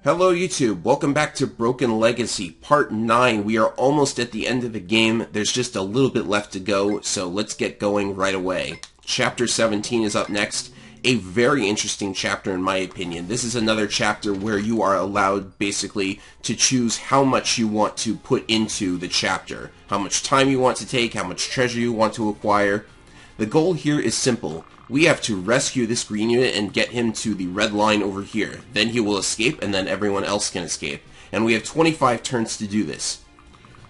Hello YouTube, welcome back to Broken Legacy, Part 9. We are almost at the end of the game. There's just a little bit left to go, so let's get going right away. Chapter 17 is up next. A very interesting chapter in my opinion. This is another chapter where you are allowed basically to choose how much you want to put into the chapter. How much time you want to take, how much treasure you want to acquire. The goal here is simple. We have to rescue this green unit and get him to the red line over here. Then he will escape, and then everyone else can escape. And we have 25 turns to do this.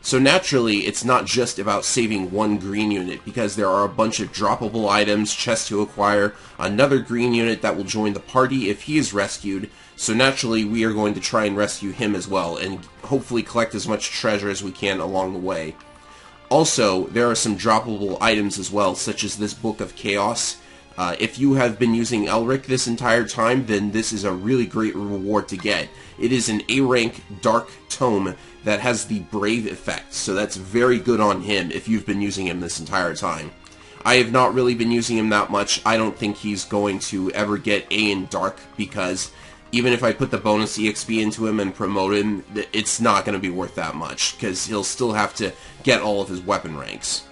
So naturally, it's not just about saving one green unit, because there are a bunch of droppable items, chests to acquire, another green unit that will join the party if he is rescued. So naturally, we are going to try and rescue him as well, and hopefully collect as much treasure as we can along the way. Also, there are some droppable items as well, such as this Book of Chaos. If you have been using Elric this entire time, then this is a really great reward to get. It is an A-rank Dark Tome that has the Brave effect, so that's very good on him if you've been using him this entire time. I have not really been using him that much. I don't think he's going to ever get A in Dark, because even if I put the bonus EXP into him and promote him, it's not going to be worth that much, because he'll still have to get all of his weapon ranks.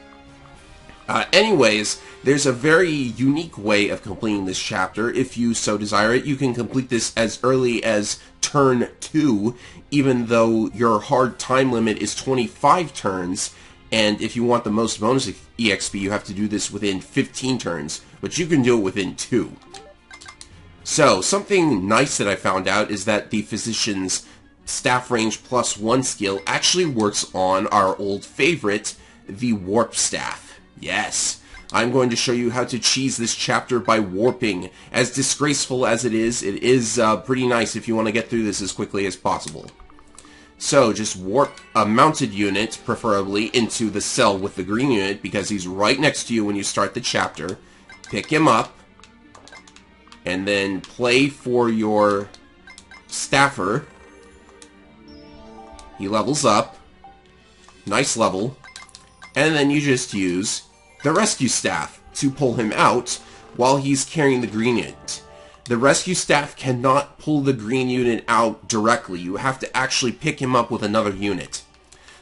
Anyways, there's a very unique way of completing this chapter. If you so desire it, you can complete this as early as turn 2, even though your hard time limit is 25 turns, and if you want the most bonus EXP, you have to do this within 15 turns, but you can do it within 2. So, something nice that I found out is that the Physician's Staff Range +1 skill actually works on our old favorite, the Warp Staff. Yes, I'm going to show you how to cheese this chapter by warping. As disgraceful as it is pretty nice if you want to get through this as quickly as possible. So, just warp a mounted unit, preferably, into the cell with the green unit, because he's right next to you when you start the chapter. Pick him up, and then play for your staffer. He levels up. Nice level. And then you just use the rescue staff to pull him out while he's carrying the green unit. The rescue staff cannot pull the green unit out directly. You have to actually pick him up with another unit.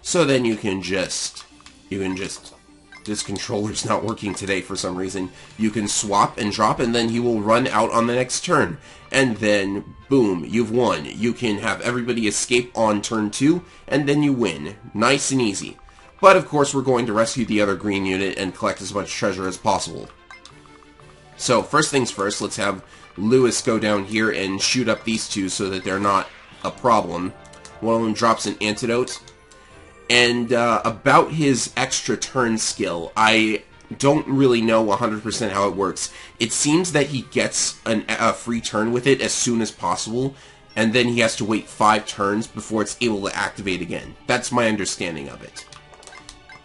So then you can just, this controller's not working today for some reason. You can swap and drop, and then he will run out on the next turn. And then, boom, you've won. You can have everybody escape on turn 2, and then you win. Nice and easy. But of course we're going to rescue the other green unit and collect as much treasure as possible. So first things first, let's have Lewis go down here and shoot up these two so that they're not a problem. One of them drops an antidote. And about his extra turn skill, I don't really know 100% how it works. It seems that he gets a free turn with it as soon as possible, and then he has to wait 5 turns before it's able to activate again. That's my understanding of it.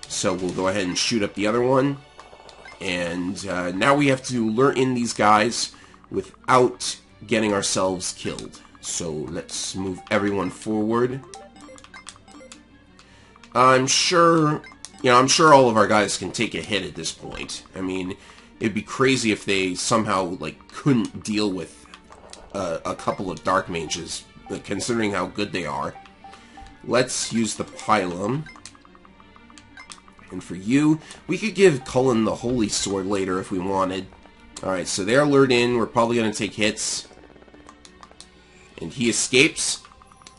So we'll go ahead and shoot up the other one. And now we have to lure in these guys without getting ourselves killed. So let's move everyone forward. I'm sure all of our guys can take a hit at this point. I mean, it'd be crazy if they somehow, couldn't deal with a couple of Dark Mages, considering how good they are. Let's use the Pylum. And for you, we could give Cullen the Holy Sword later if we wanted. Alright, so they're lured in. We're probably going to take hits. And he escapes.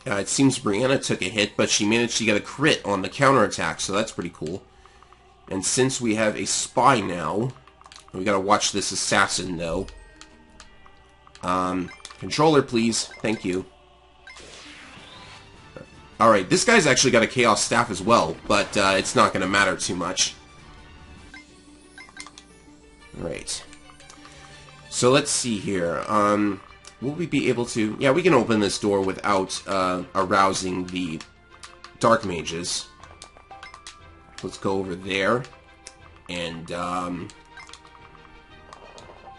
It seems Brianna took a hit, but she managed to get a crit on the counterattack, so that's pretty cool. And since we have a spy now, we gotta watch this assassin, though. Controller, please. Thank you. Alright, this guy's actually got a Chaos Staff as well, but it's not going to matter too much. Alright. So let's see here. Will we be able to... Yeah, we can open this door without arousing the Dark Mages. Let's go over there. And,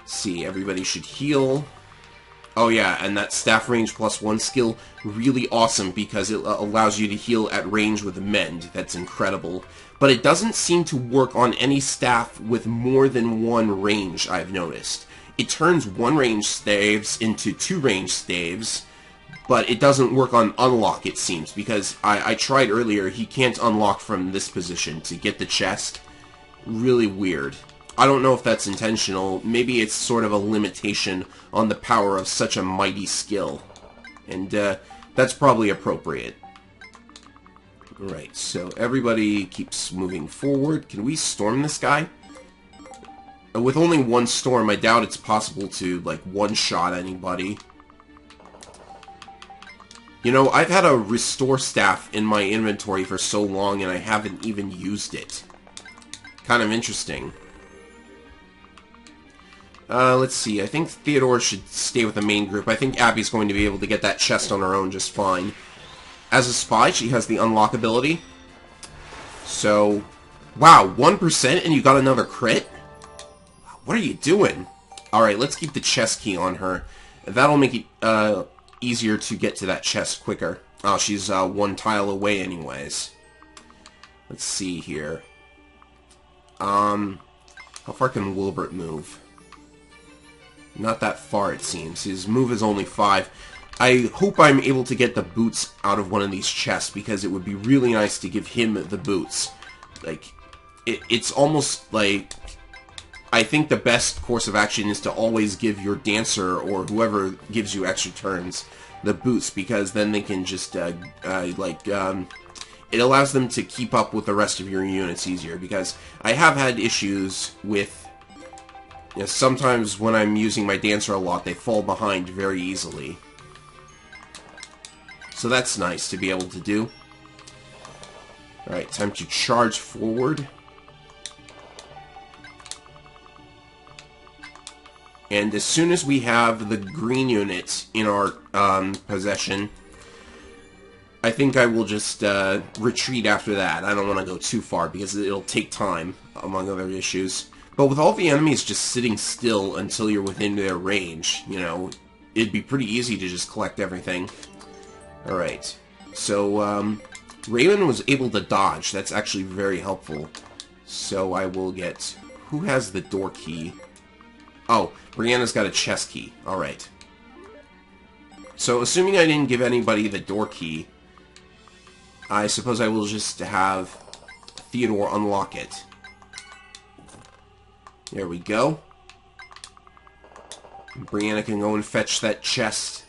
see, everybody should heal. Oh yeah, and that Staff Range +1 skill, really awesome because it allows you to heal at range with Mend. That's incredible. But it doesn't seem to work on any staff with more than one range, I've noticed. It turns one range staves into 2 range staves, but it doesn't work on unlock, it seems, because I tried earlier, he can't unlock from this position to get the chest. Really weird. I don't know if that's intentional. Maybe it's sort of a limitation on the power of such a mighty skill. And that's probably appropriate. Right, so everybody keeps moving forward. Can we storm this guy? With only one storm, I doubt it's possible to, like, one-shot anybody. You know, I've had a restore staff in my inventory for so long, and I haven't even used it. Kind of interesting. Let's see. I think Theodore should stay with the main group. I think Abby's going to be able to get that chest on her own just fine. As a spy, she has the unlock ability. So, wow, 1% and you got another crit? What are you doing? Alright, let's keep the chest key on her. That'll make it easier to get to that chest quicker. Oh, she's one tile away anyways. Let's see here. How far can Wilbert move? Not that far, it seems. His move is only 5. I hope I'm able to get the boots out of one of these chests, because it would be really nice to give him the boots. Like, it's almost like... I think the best course of action is to always give your dancer, or whoever gives you extra turns, the boots, because then they can just, it allows them to keep up with the rest of your units easier, because I have had issues with, you know, sometimes when I'm using my dancer a lot, they fall behind very easily. So that's nice to be able to do. Alright, time to charge forward. And as soon as we have the green unit in our possession, I think I will just retreat after that. I don't want to go too far because it'll take time, among other issues. But with all the enemies just sitting still until you're within their range, you know, it'd be pretty easy to just collect everything. Alright, so Raymond was able to dodge. That's actually very helpful. So I will get... Who has the door key? Oh, Brianna's got a chest key. Alright. So, assuming I didn't give anybody the door key, I suppose I will just have Theodore unlock it. There we go. Brianna can go and fetch that chest.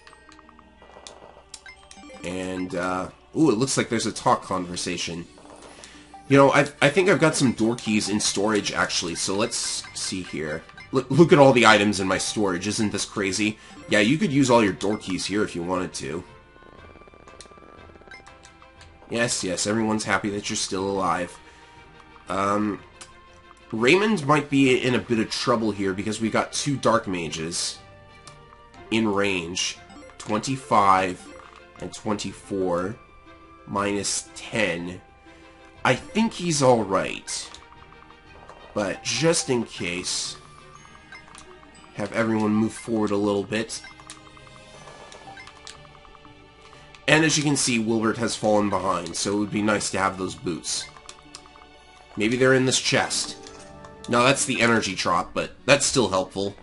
And, ooh, it looks like there's a talk conversation. You know, I think I've got some door keys in storage, actually, so let's see here. Look at all the items in my storage. Isn't this crazy? Yeah, you could use all your door keys here if you wanted to. Yes, yes, everyone's happy that you're still alive. Raymond might be in a bit of trouble here because we got 2 dark mages in range. 25 and 24 minus 10. I think he's alright. But just in case, have everyone move forward a little bit. And as you can see, Wilbert has fallen behind, so it would be nice to have those boots. Maybe they're in this chest. No, that's the energy drop, but that's still helpful.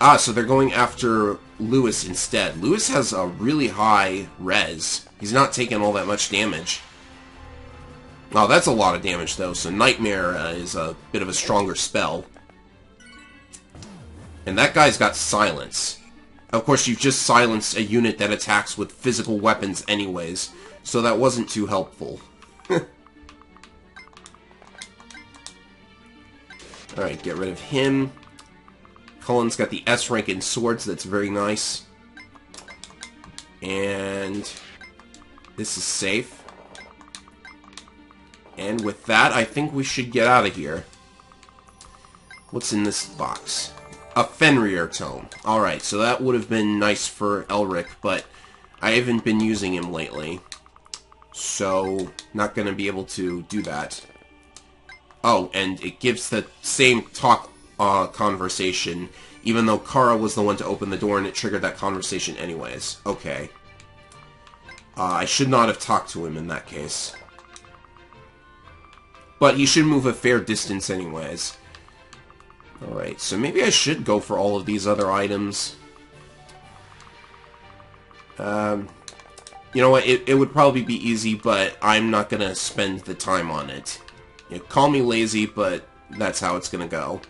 Ah, so they're going after Lewis instead. Lewis has a really high res. He's not taking all that much damage. Oh, that's a lot of damage, though, so Nightmare is a bit of a stronger spell. And that guy's got Silence. Of course, you've just silenced a unit that attacks with physical weapons anyways, so that wasn't too helpful. Alright, get rid of him. Cullen's got the S rank in swords, that's very nice. And this is safe. And with that, I think we should get out of here. What's in this box? A Fenrir tome. Alright, so that would have been nice for Elric, but I haven't been using him lately. So, not going to be able to do that. Oh, and it gives the same talk conversation, even though Kara was the one to open the door and it triggered that conversation anyways. Okay. I should not have talked to him in that case. But he should move a fair distance anyways. Alright, so maybe I should go for all of these other items. You know what, it would probably be easy, but I'm not gonna spend the time on it. You know, call me lazy, but that's how it's gonna go.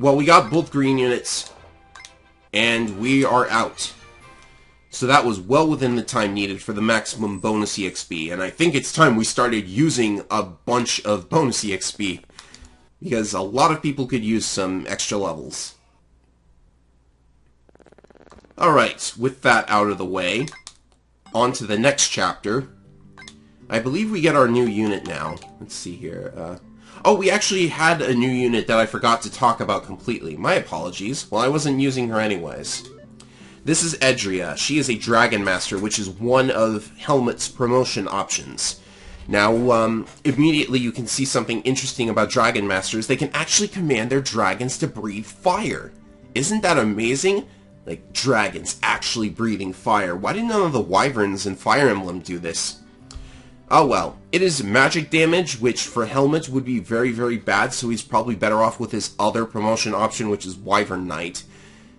Well, we got both green units, and we are out. So that was well within the time needed for the maximum bonus EXP, and I think it's time we started using a bunch of bonus EXP, because a lot of people could use some extra levels. Alright, with that out of the way, on to the next chapter. I believe we get our new unit now. Let's see here. Oh, we actually had a new unit that I forgot to talk about completely. My apologies. Well, I wasn't using her anyways. This is Edria. She is a Dragon Master, which is one of Helmet's promotion options. Now, immediately you can see something interesting about Dragon Masters. They can actually command their dragons to breathe fire. Isn't that amazing? Like, dragons actually breathing fire. Why did none of the Wyverns in Fire Emblem do this? Oh well. It is magic damage, which for Helmet would be very, very bad, so he's probably better off with his other promotion option, which is Wyvern Knight.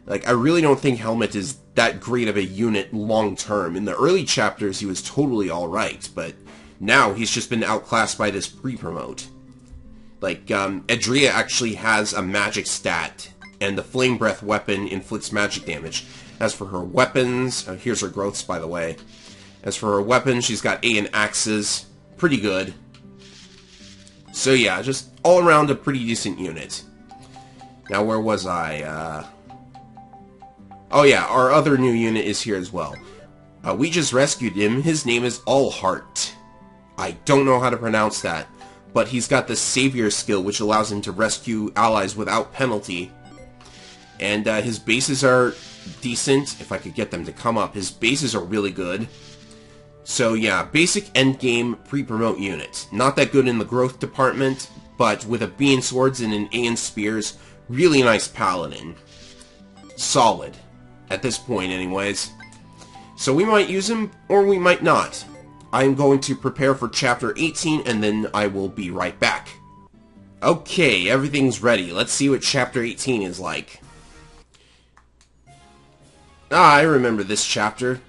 Like, I really don't think Helmet is that great of a unit long-term. In the early chapters, he was totally alright, but now he's just been outclassed by this pre-promote. Like, Edria actually has a magic stat, and the Flame Breath weapon inflicts magic damage. As for her weapons, here's her growths, by the way. As for her weapons, she's got A in axes. Pretty good. So yeah, just all around a pretty decent unit. Now, where was I? Oh yeah, our other new unit is here as well. We just rescued him. His name is Allheart. I don't know how to pronounce that, but he's got the Savior skill, which allows him to rescue allies without penalty. And his bases are decent. If I could get them to come up, his bases are really good. So yeah, basic endgame pre-promote unit. Not that good in the growth department, but with a B in swords and an A in spears, really nice paladin. Solid. At this point, anyways. So we might use him, or we might not. I'm going to prepare for Chapter 18, and then I will be right back. Okay, everything's ready. Let's see what Chapter 18 is like. I remember this chapter.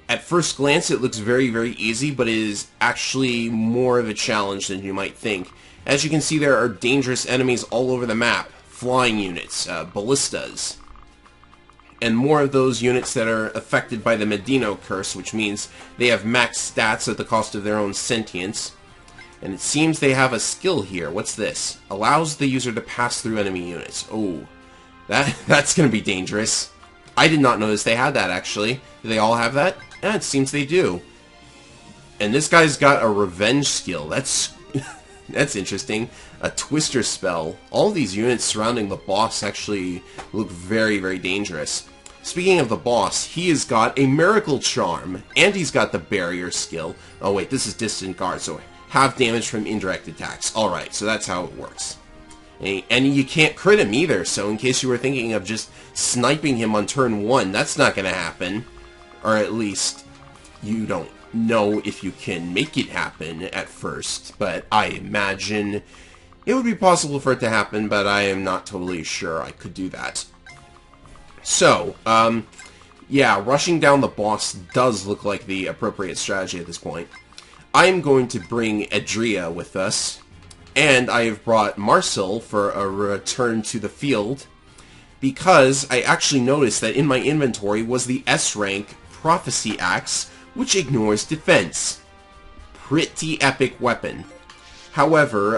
At first glance, it looks very, very easy, but it is actually more of a challenge than you might think. As you can see, there are dangerous enemies all over the map. Flying units, ballistas, and more of those units that are affected by the Medino curse, which means they have max stats at the cost of their own sentience. And it seems they have a skill here. What's this? Allows the user to pass through enemy units. Oh, that's going to be dangerous. I did not notice they had that, actually. Do they all have that? Yeah, it seems they do. And this guy's got a revenge skill. That's that's interesting. A twister spell. All these units surrounding the boss actually look very, very dangerous. Speaking of the boss, he has got a miracle charm, and he's got the barrier skill. Oh wait, this is distant guard, so half damage from indirect attacks. Alright, so that's how it works. And you can't crit him either, so in case you were thinking of just sniping him on turn 1, that's not going to happen. Or at least, you don't know if you can make it happen at first, but I imagine it would be possible for it to happen, but I am not totally sure I could do that. So, yeah, rushing down the boss does look like the appropriate strategy at this point. I'm going to bring Edria with us, and I have brought Marcel for a return to the field, because I actually noticed that in my inventory was the S-rank Prophecy Axe, which ignores defense. Pretty epic weapon. However,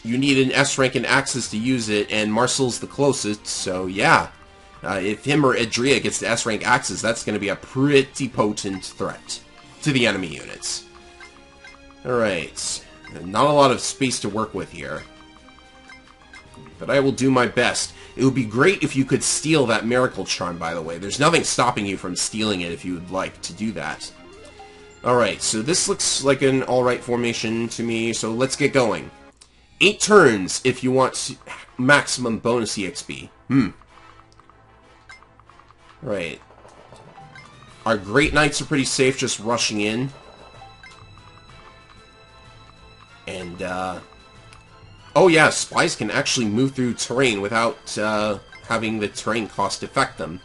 you need an S-rank in axes to use it, and Marcel's the closest, so yeah. If him or Edria gets the S-rank axes, that's going to be a pretty potent threat to the enemy units. Alright. Not a lot of space to work with here, but I will do my best. It would be great if you could steal that Miracle Charm, by the way. There's nothing stopping you from stealing it if you would like to do that. Alright, so this looks like an alright formation to me, so let's get going. 8 turns if you want maximum bonus EXP. Right. Our Great Knights are pretty safe just rushing in. And, Oh yeah, spies can actually move through terrain without having the terrain cost affect them.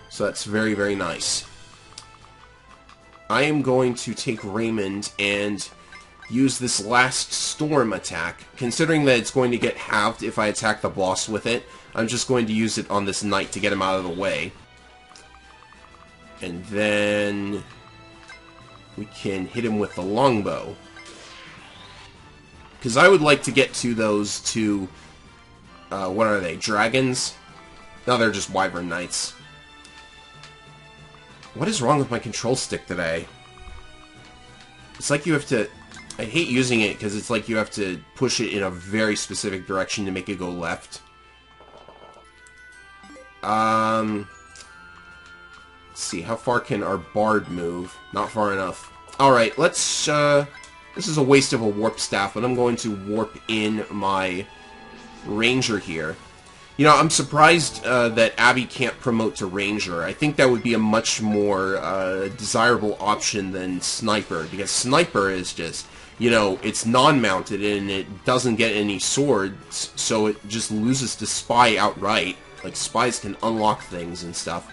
So that's very, very nice. I am going to take Raymond and use this last storm attack. Considering that it's going to get halved if I attack the boss with it, I'm just going to use it on this knight to get him out of the way. And then we can hit him with the longbow. Because I would like to get to those two, what are they, dragons? No, they're just wyvern knights. What is wrong with my control stick today? It's like you have to... I hate using it because it's like you have to push it in a very specific direction to make it go left. Let's see, how far can our bard move? Not far enough. Alright, let's, this is a waste of a warp staff, but I'm going to warp in my ranger here. You know, I'm surprised that Abby can't promote to ranger. I think that would be a much more desirable option than sniper, because sniper is just, you know, it's non-mounted and it doesn't get any swords, so it just loses to spy outright. Like, spies can unlock things and stuff.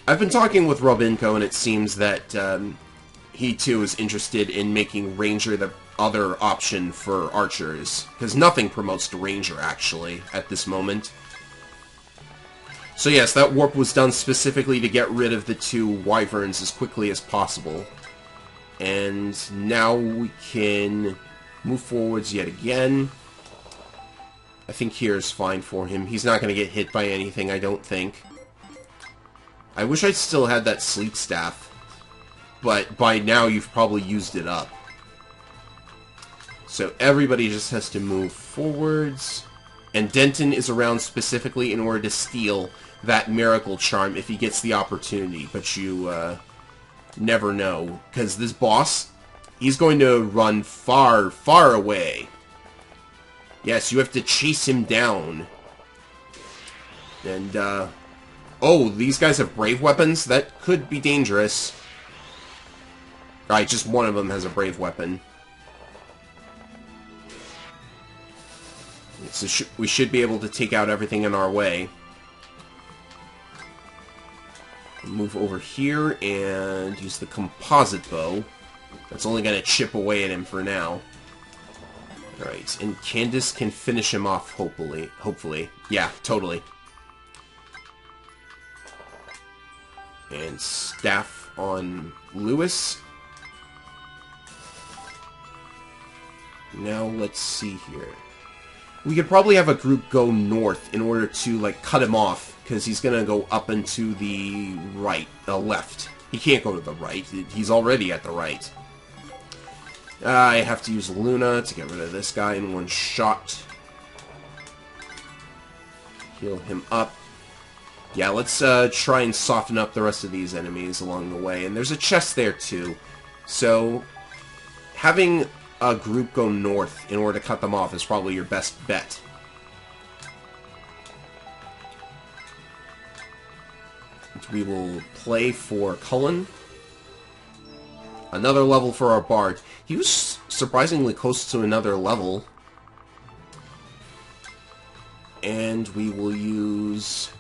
I've been talking with Robinko, and it seems that he too is interested in making ranger the other option for archers, because nothing promotes to ranger actually at this moment. So yes, that warp was done specifically to get rid of the two wyverns as quickly as possible. And now we can move forwards yet again. I think here is fine for him. He's not going to get hit by anything, I don't think. I wish I still had that sleep staff, but by now you've probably used it up. So everybody just has to move forwards. And Denton is around specifically in order to steal that miracle charm if he gets the opportunity. But you never know. Because this boss, he's going to run far, far away. Yes, you have to chase him down. And, oh, these guys have brave weapons? That could be dangerous. Alright, just one of them has a brave weapon. So we should be able to take out everything in our way. Move over here and use the composite bow. That's only going to chip away at him for now. Alright, and Candace can finish him off, hopefully. Yeah, totally. And staff on Lewis. Now, let's see here. We could probably have a group go north in order to, like, cut him off, because he's going to go up and to the right, left. He can't go to the right. He's already at the right. I have to use Luna to get rid of this guy in one shot. Heal him up. Yeah, let's try and soften up the rest of these enemies along the way. And there's a chest there, too. So, having a group go north in order to cut them off is probably your best bet. We will play for Cullen. Another level for our bard. He was surprisingly close to another level. And we will use...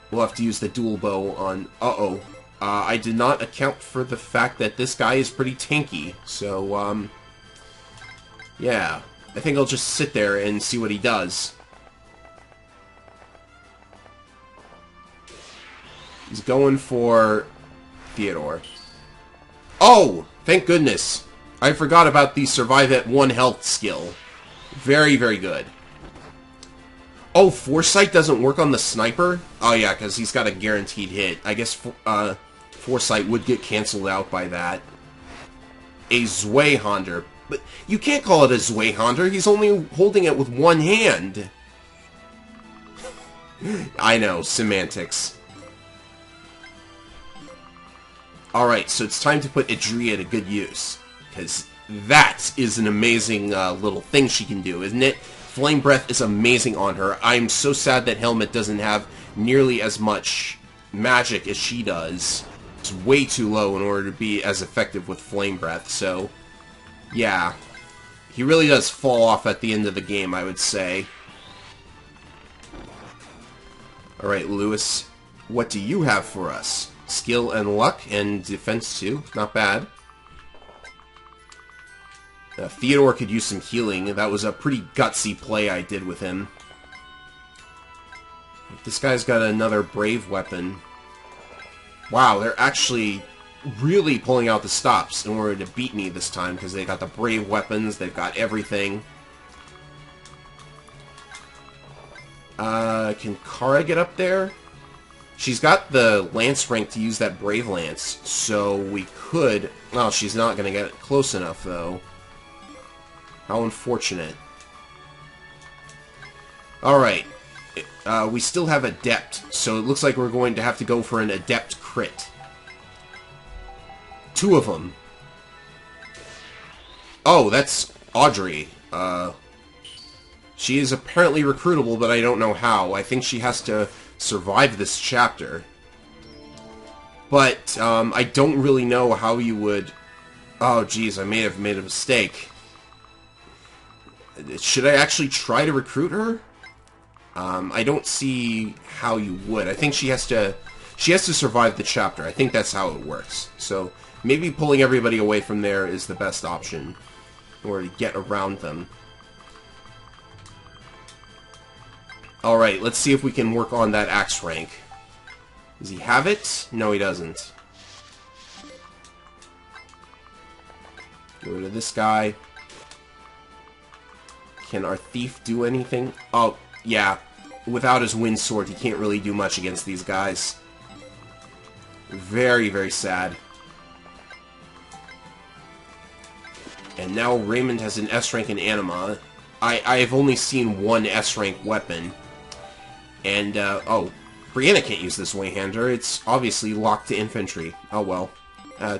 We'll have to use the dual bow on... Uh-oh. I did not account for the fact that this guy is pretty tanky. So, yeah. I think I'll just sit there and see what he does. He's going for Theodore. Oh! Thank goodness. I forgot about the survive at 1 health skill. Very, very good. Oh, Foresight doesn't work on the sniper? Oh yeah, because he's got a guaranteed hit. I guess Foresight would get cancelled out by that. A Zweihander. But you can't call it a Zweihander. He's only holding it with one hand. I know, semantics. Alright, so it's time to put Adria to good use. Because that is an amazing little thing she can do, isn't it? Flame Breath is amazing on her. I'm so sad that Helmet doesn't have nearly as much magic as she does. It's way too low in order to be as effective with Flame Breath, so... yeah. He really does fall off at the end of the game, I would say. Alright, Lewis, what do you have for us? Skill and luck, and defense too. Not bad. Theodore could use some healing. That was a pretty gutsy play I did with him. This guy's got another brave weapon. Wow, they're actually really pulling out the stops in order to beat me this time, because they got the brave weapons, they've got everything. Can Kara get up there? She's got the lance rank to use that brave lance, so we could... Well, she's not going to get close enough, though. How unfortunate. Alright. We still have Adept, so it looks like we're going to have to go for an Adept crit. 2 of them. Oh, that's Audrey. She is apparently recruitable, but I don't know how. I think she has to survive this chapter. But, I don't really know how you would... Oh, geez, I may have made a mistake. Should I actually try to recruit her? I don't see how you would. I think she has to survive the chapter. I think that's how it works. So, maybe pulling everybody away from there is the best option in order to get around them. Alright, let's see if we can work on that axe rank. Does he have it? No, he doesn't. Get rid of this guy. Can our thief do anything? Oh, yeah. Without his wind sword, he can't really do much against these guys. Very, very sad. And now Raymond has an S-rank in Anima. I've only seen one S-rank weapon. And, oh, Brianna can't use this Wayhander. It's obviously locked to infantry. Oh, well.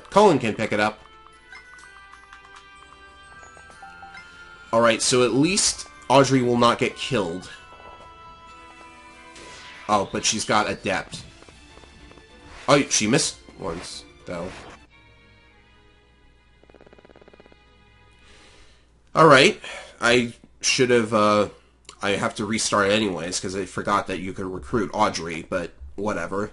Cullen can pick it up. Alright, so at least Audrey will not get killed. Oh, but she's got Adept. Oh, she missed once, though. Alright, I should have, I have to restart anyways, because I forgot that you could recruit Audrey, but whatever.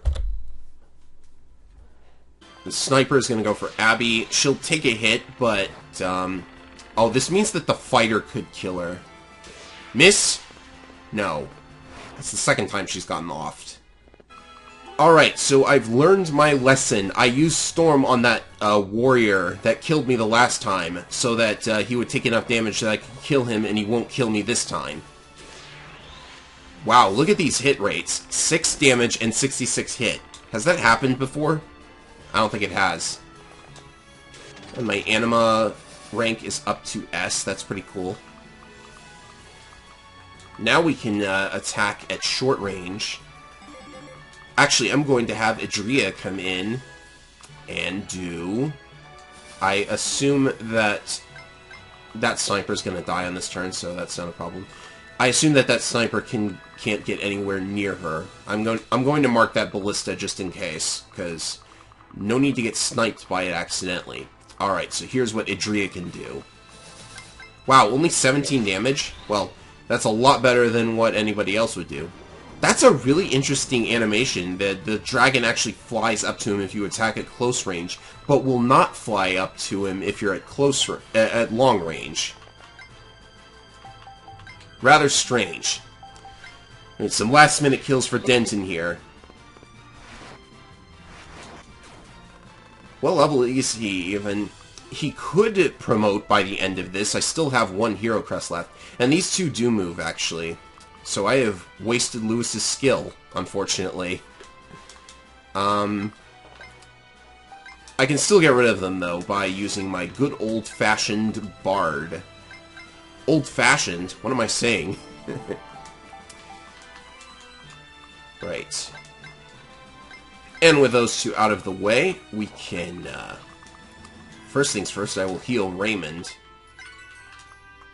The sniper is going to go for Abby. She'll take a hit, but, oh, this means that the fighter could kill her. Miss? No. That's the second time she's gotten offed. Alright, so I've learned my lesson. I used Storm on that warrior that killed me the last time, so that he would take enough damage that I could kill him and he won't kill me this time. Wow, look at these hit rates. 6 damage and 66 hit. Has that happened before? I don't think it has. And my Anima rank is up to S. That's pretty cool. Now we can attack at short range. Actually, I'm going to have Adria come in and do... I assume that that sniper's going to die on this turn, so that's not a problem. I assume that that sniper can't get anywhere near her. I'm going to mark that ballista just in case, because no need to get sniped by it accidentally. Alright, so here's what Adria can do. Wow, only 17 damage? Well, that's a lot better than what anybody else would do. That's a really interesting animation, that the dragon actually flies up to him if you attack at close range, but will not fly up to him if you're at long range. Rather strange. And some last-minute kills for Denton here. What level is he even? He could promote by the end of this. I still have 1 hero crest left. And these 2 do move, actually. So I have wasted Lewis's skill, unfortunately. I can still get rid of them, though, by using my good old-fashioned Bard. Old-fashioned? What am I saying? Right. And with those 2 out of the way, we can... First things first, I will heal Raymond.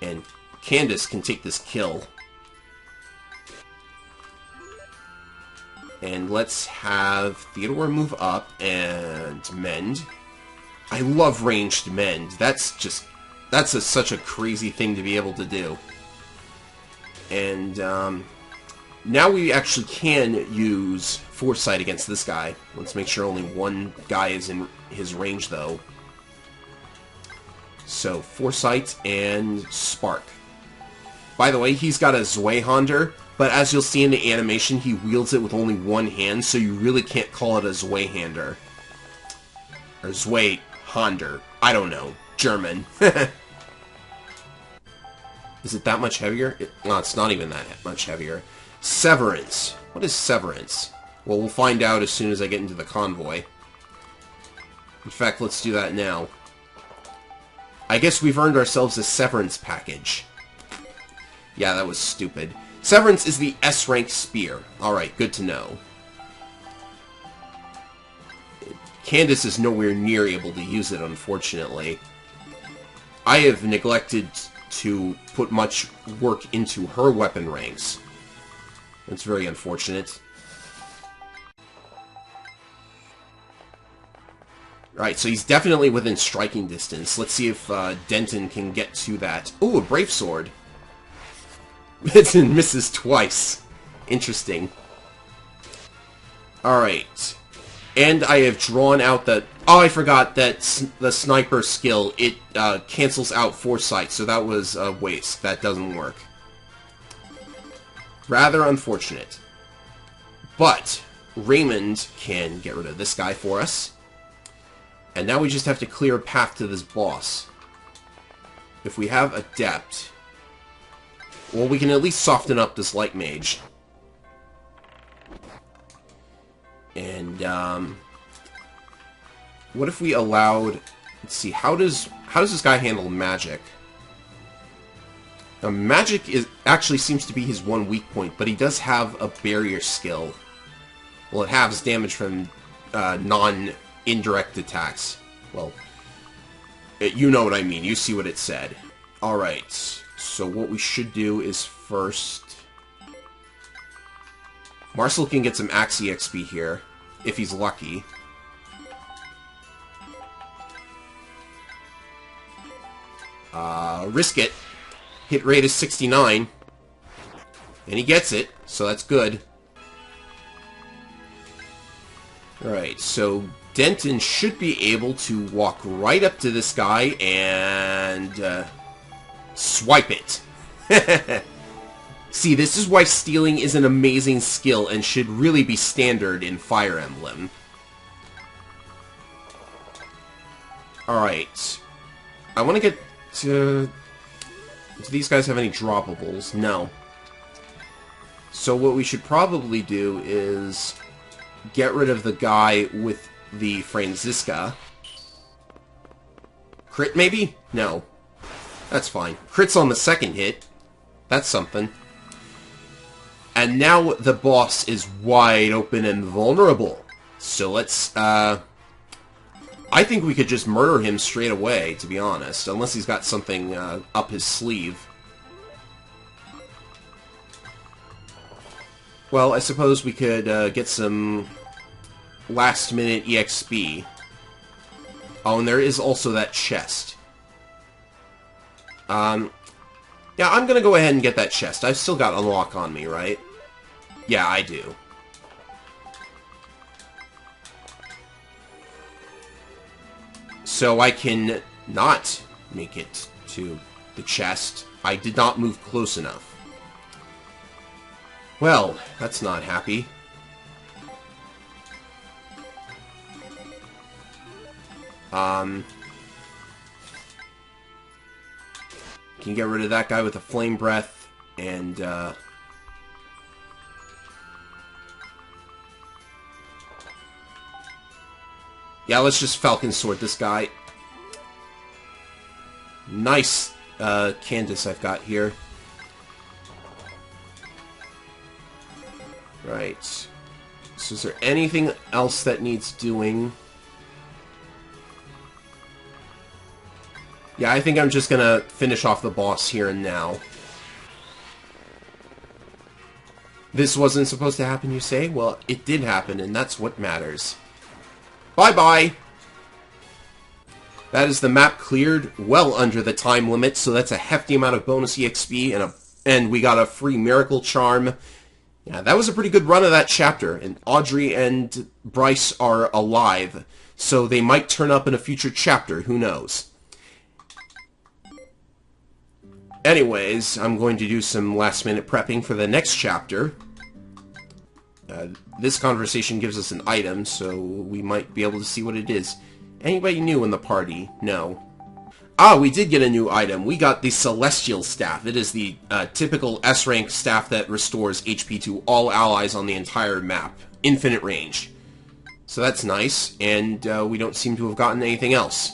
And Candace can take this kill. And let's have Theodore move up and mend. I love ranged mend. That's just That's such a crazy thing to be able to do. And now we actually can use Foresight against this guy. Let's make sure only one guy is in his range, though. So, Foresight and Spark. By the way, he's got a Zweihander, but as you'll see in the animation, he wields it with only one hand, so you really can't call it a Zweihander. Or Zweihander. I don't know. German. Is it that much heavier? No, it's not even that much heavier. Severance. What is Severance? Well, we'll find out as soon as I get into the convoy. In fact, let's do that now. I guess we've earned ourselves a Severance package. Yeah, that was stupid. Severance is the S-rank spear. Alright, good to know. Candace is nowhere near able to use it, unfortunately. I have neglected to put much work into her weapon ranks. That's very unfortunate. Alright, so he's definitely within striking distance. Let's see if Denton can get to that. Ooh, a Brave Sword. Denton misses twice. Interesting. Alright. And I have drawn out the... Oh, I forgot that the sniper skill, it cancels out Foresight, so that was a waste. That doesn't work. Rather unfortunate. But Raymond can get rid of this guy for us. And now we just have to clear a path to this boss. If we have Adept... Well, we can at least soften up this Light Mage. And, what if we allowed... Let's see, how does this guy handle magic? Now, magic actually seems to be his one weak point, but he does have a barrier skill. Well, it halves damage from non-indirect attacks. Well, you know what I mean. You see what it said. Alright. So what we should do is first... Marcel can get some Axie XP here, if he's lucky. Risk it. Hit rate is 69. And he gets it, so that's good. Alright, so Denton should be able to walk right up to this guy and... swipe it. See, this is why stealing is an amazing skill and should really be standard in Fire Emblem. Alright. I want to get to... Do these guys have any droppables? No. So what we should probably do is get rid of the guy with the Franziska. Crit, maybe? No. That's fine. Crit's on the second hit. That's something. And now the boss is wide open and vulnerable. So let's, I think we could just murder him straight away, to be honest. Unless he's got something, up his sleeve. Well, I suppose we could, get some last-minute EXP. Oh, and there is also that chest. Yeah, I'm gonna go ahead and get that chest. I've still got Unlock on me, right? Yeah, I do. So I can not make it to the chest. I did not move close enough. Well, that's not happy. Can get rid of that guy with a Flame Breath, and, yeah, let's just Falcon Sword this guy. Nice, Candace I've got here. Right. So is there anything else that needs doing? Yeah, I think I'm just gonna finish off the boss here and now. This wasn't supposed to happen, you say? Well, it did happen, and that's what matters. Bye-bye! That is the map cleared well under the time limit, so that's a hefty amount of bonus EXP, and we got a free Miracle Charm. Yeah, that was a pretty good run of that chapter, and Audrey and Bryce are alive, so they might turn up in a future chapter, who knows. Anyways, I'm going to do some last-minute prepping for the next chapter. This conversation gives us an item, so we might be able to see what it is. Anybody new in the party? No. Ah, we did get a new item. We got the Celestial Staff. It is the typical S-rank staff that restores HP to all allies on the entire map. Infinite range. So that's nice, and we don't seem to have gotten anything else.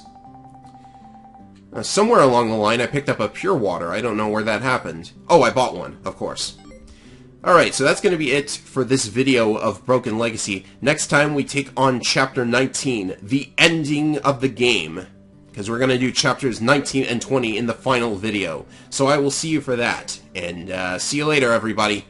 Somewhere along the line, I picked up a Pure Water. I don't know where that happened. Oh, I bought one, of course. Alright, so that's going to be it for this video of Broken Legacy. Next time, we take on Chapter 19, the ending of the game. Because we're going to do Chapters 19 and 20 in the final video. So I will see you for that. And see you later, everybody.